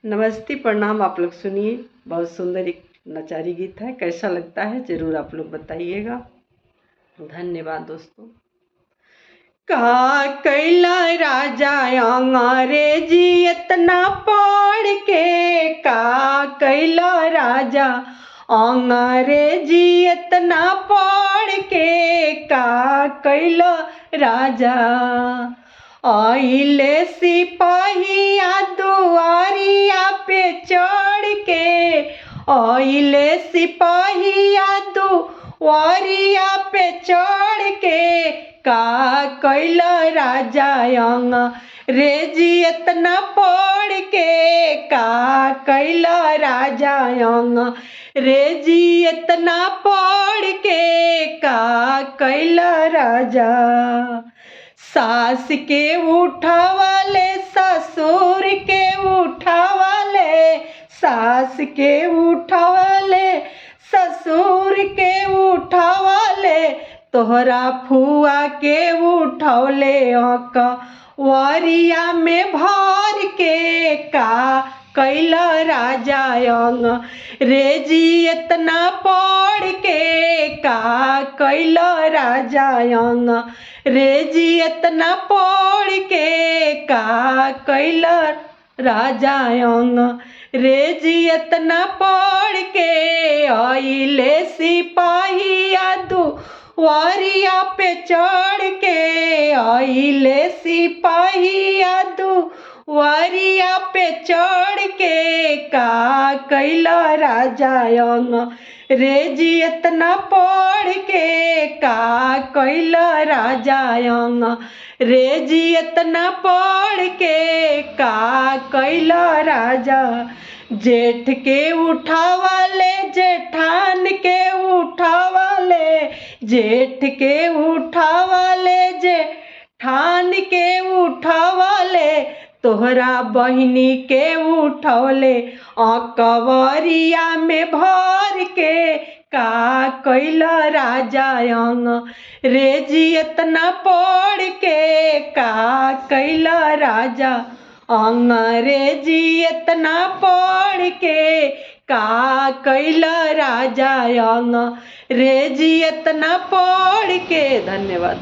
नमस्ते प्रणाम। आप लोग सुनिए, बहुत सुंदर एक नचारी गीत है। कैसा लगता है ज़रूर आप लोग बताइएगा। धन्यवाद दोस्तों। का कैला राजा अंग्रेजी इतना पढ़ के, का कैला राजा अंग्रेजी इतना पढ़ के, का कैला राजा आइले सिपाहिया दुआरिया पे चढ़ के, आइले सिपाहिया दुआरिया पे चढ़ के, का कैला राजा अंग्रेजी इतना पढ़ के, का कैला राजा अंग्रेजी इतना पढ़ के, का कैला राजा सास के उठावाले ससुर के उठावाले, सास के उठावाले ससुर के उठावाले, तोहरा फुआ के उठौले वारिया में भर के, का कैला राजा अंग्रेजी इतना पढ़ के, का कैला राजा अंग्रेजी इतना पढ़ के, का कैला राजा अंग्रेजी इतना पढ़ के आइले सिपाहिया दुआरिया पे चढ़ के, आइले सिपाहिया दुआरिया पे चढ़ के, का कैला राजा अंग्रेजी इतना पढ़ के, का कैला राजा अंग्रेजी इतना पढ़ के, का कैला राजा जेठ के उठावाले जेठान के उठावाले, जेठ के उठावाले जेठान के उठावाले, तोहरा बहिनी के उठौले कवरिया में भर के, का कैला राजा अंग्रेजी इतना पढ़ के, का कैला राजा अंग्रेजी इतना पढ़ के, का कैला राजा अंग्रेजी इतना पढ़ के। धन्यवाद।